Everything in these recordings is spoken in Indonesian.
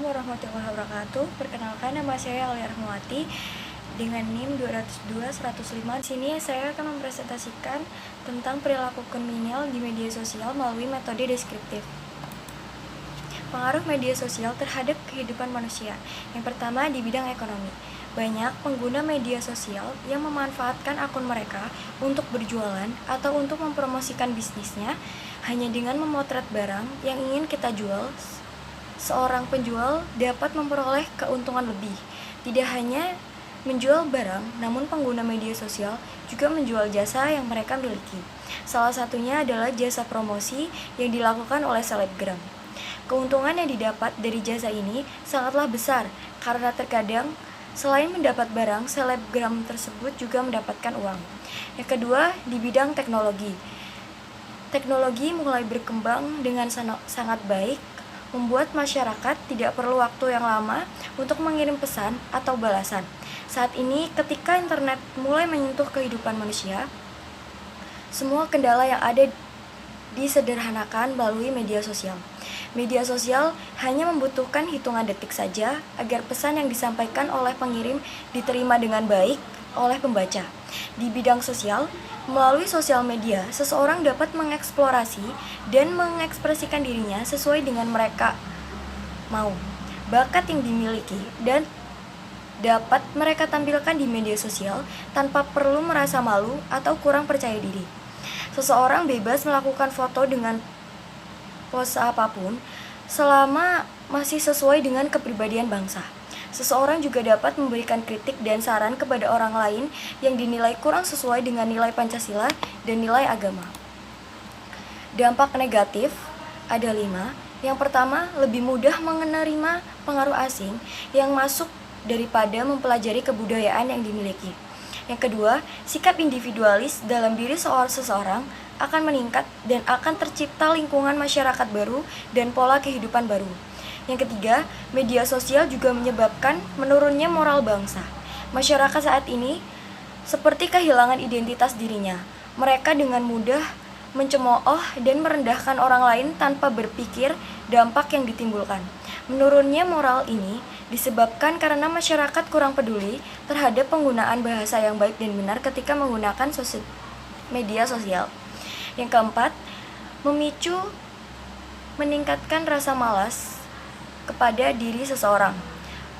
warahmatullahi wabarakatuh. Perkenalkan, nama saya Alia Rahmawati dengan NIM 202-105. Di sini saya akan mempresentasikan tentang perilaku kriminal di media sosial melalui metode deskriptif. Pengaruh media sosial terhadap kehidupan manusia. Yang pertama, di bidang ekonomi. Banyak pengguna media sosial yang memanfaatkan akun mereka untuk berjualan atau untuk mempromosikan bisnisnya hanya dengan memotret barang yang ingin kita jual. Seorang penjual dapat memperoleh keuntungan lebih. Tidak hanya menjual barang, namun pengguna media sosial juga menjual jasa yang mereka miliki. Salah satunya adalah jasa promosi yang dilakukan oleh selebgram. Keuntungan yang didapat dari jasa ini sangatlah besar karena terkadang selain mendapat barang, selebgram tersebut juga mendapatkan uang. Yang kedua, di bidang teknologi. Teknologi mulai berkembang dengan sangat baik, membuat masyarakat tidak perlu waktu yang lama untuk mengirim pesan atau balasan. Saat ini, ketika internet mulai menyentuh kehidupan manusia, semua kendala yang ada disederhanakan melalui media sosial. Media sosial hanya membutuhkan hitungan detik saja agar pesan yang disampaikan oleh pengirim diterima dengan baik oleh pembaca. Di bidang sosial, melalui sosial media, seseorang dapat mengeksplorasi dan mengekspresikan dirinya sesuai dengan mereka mau, bakat yang dimiliki, dan dapat mereka tampilkan di media sosial tanpa perlu merasa malu atau kurang percaya diri. Seseorang bebas melakukan foto dengan pose apapun selama masih sesuai dengan kepribadian bangsa. Seseorang juga dapat memberikan kritik dan saran kepada orang lain yang dinilai kurang sesuai dengan nilai Pancasila dan nilai agama. Dampak negatif ada 5. Yang pertama, lebih mudah menerima pengaruh asing yang masuk daripada mempelajari kebudayaan yang dimiliki. Yang kedua, sikap individualis dalam diri seseorang akan meningkat dan akan tercipta lingkungan masyarakat baru dan pola kehidupan baru. Yang ketiga, media sosial juga menyebabkan menurunnya moral bangsa. Masyarakat saat ini seperti kehilangan identitas dirinya. Mereka dengan mudah mencemooh dan merendahkan orang lain tanpa berpikir dampak yang ditimbulkan. Menurunnya moral ini disebabkan karena masyarakat kurang peduli terhadap penggunaan bahasa yang baik dan benar ketika menggunakan media sosial. Yang keempat, memicu meningkatkan rasa malas kepada diri seseorang.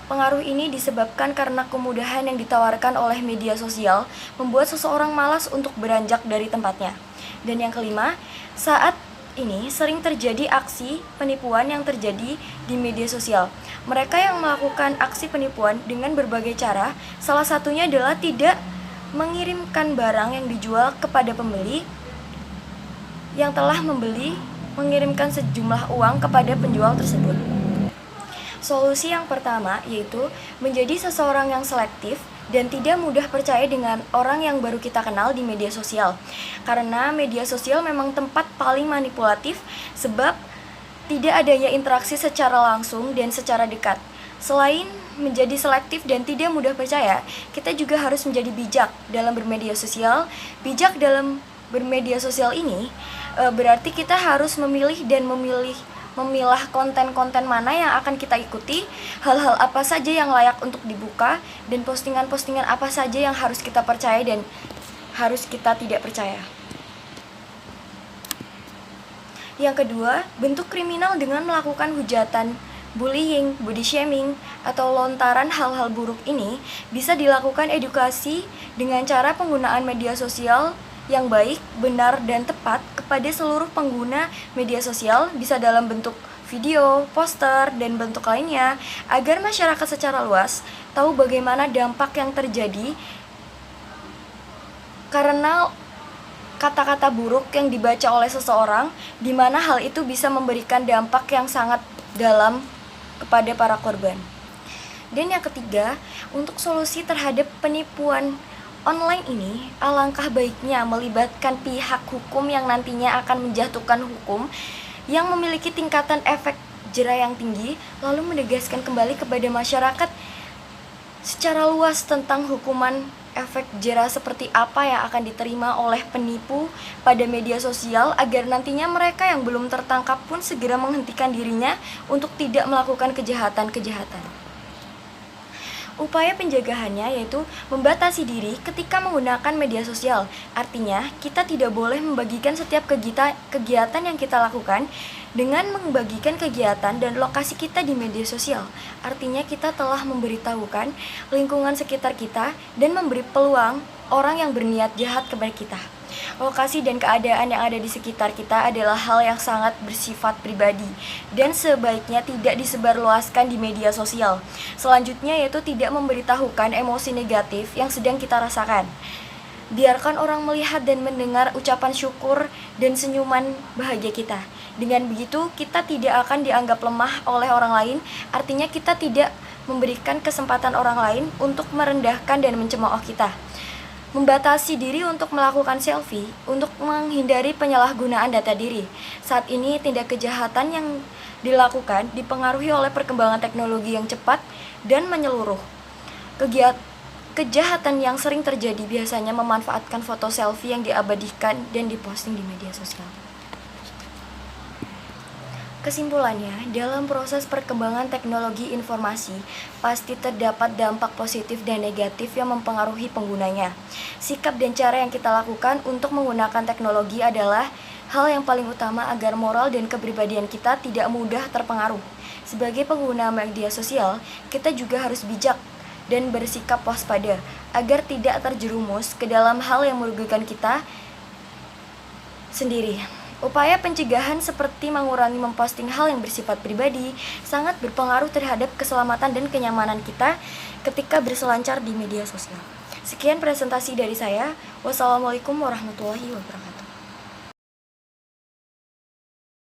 Pengaruh ini disebabkan karena kemudahan yang ditawarkan oleh media sosial membuat seseorang malas untuk beranjak dari tempatnya. Dan yang kelima, saat ini sering terjadi aksi penipuan yang terjadi di media sosial. Mereka yang melakukan aksi penipuan dengan berbagai cara, salah satunya adalah tidak mengirimkan barang yang dijual kepada pembeli yang telah membeli, mengirimkan sejumlah uang kepada penjual tersebut. Solusi yang pertama yaitu menjadi seseorang yang selektif dan tidak mudah percaya dengan orang yang baru kita kenal di media sosial. Karena media sosial memang tempat paling manipulatif sebab tidak adanya interaksi secara langsung dan secara dekat. Selain menjadi selektif dan tidak mudah percaya, kita juga harus menjadi bijak dalam bermedia sosial. Bijak dalam bermedia sosial ini berarti kita harus memilih dan memilah konten-konten mana yang akan kita ikuti, hal-hal apa saja yang layak untuk dibuka, dan postingan-postingan apa saja yang harus kita percaya dan harus kita tidak percaya. Yang kedua, bentuk kriminal dengan melakukan hujatan, bullying, body shaming, atau lontaran hal-hal buruk ini bisa dilakukan edukasi dengan cara penggunaan media sosial yang baik, benar, dan tepat kepada seluruh pengguna media sosial, bisa dalam bentuk video, poster, dan bentuk lainnya, agar masyarakat secara luas tahu bagaimana dampak yang terjadi karena kata-kata buruk yang dibaca oleh seseorang, di mana hal itu bisa memberikan dampak yang sangat dalam kepada para korban. Dan yang ketiga, untuk solusi terhadap penipuan online ini, alangkah baiknya melibatkan pihak hukum yang nantinya akan menjatuhkan hukum yang memiliki tingkatan efek jera yang tinggi, lalu menegaskan kembali kepada masyarakat secara luas tentang hukuman efek jera seperti apa yang akan diterima oleh penipu pada media sosial agar nantinya mereka yang belum tertangkap pun segera menghentikan dirinya untuk tidak melakukan kejahatan-kejahatan. Upaya pencegahannya yaitu membatasi diri ketika menggunakan media sosial. Artinya, kita tidak boleh membagikan setiap kegiatan yang kita lakukan dengan membagikan kegiatan dan lokasi kita di media sosial. Artinya, kita telah memberitahukan lingkungan sekitar kita dan memberi peluang orang yang berniat jahat kepada kita. Lokasi dan keadaan yang ada di sekitar kita adalah hal yang sangat bersifat pribadi dan sebaiknya tidak disebarluaskan di media sosial. Selanjutnya yaitu tidak memberitahukan emosi negatif yang sedang kita rasakan. Biarkan orang melihat dan mendengar ucapan syukur dan senyuman bahagia kita. Dengan begitu kita tidak akan dianggap lemah oleh orang lain, artinya kita tidak memberikan kesempatan orang lain untuk merendahkan dan mencemooh kita. Membatasi diri untuk melakukan selfie untuk menghindari penyalahgunaan data diri. Saat ini tindak kejahatan yang dilakukan dipengaruhi oleh perkembangan teknologi yang cepat dan menyeluruh. Kejahatan yang sering terjadi biasanya memanfaatkan foto selfie yang diabadikan dan diposting di media sosial. Kesimpulannya, dalam proses perkembangan teknologi informasi, pasti terdapat dampak positif dan negatif yang mempengaruhi penggunanya. Sikap dan cara yang kita lakukan untuk menggunakan teknologi adalah hal yang paling utama agar moral dan kepribadian kita tidak mudah terpengaruh. Sebagai pengguna media sosial, kita juga harus bijak dan bersikap waspada agar tidak terjerumus ke dalam hal yang merugikan kita sendiri. Upaya pencegahan seperti mengurangi memposting hal yang bersifat pribadi sangat berpengaruh terhadap keselamatan dan kenyamanan kita ketika berselancar di media sosial. Sekian presentasi dari saya. Wassalamualaikum warahmatullahi wabarakatuh.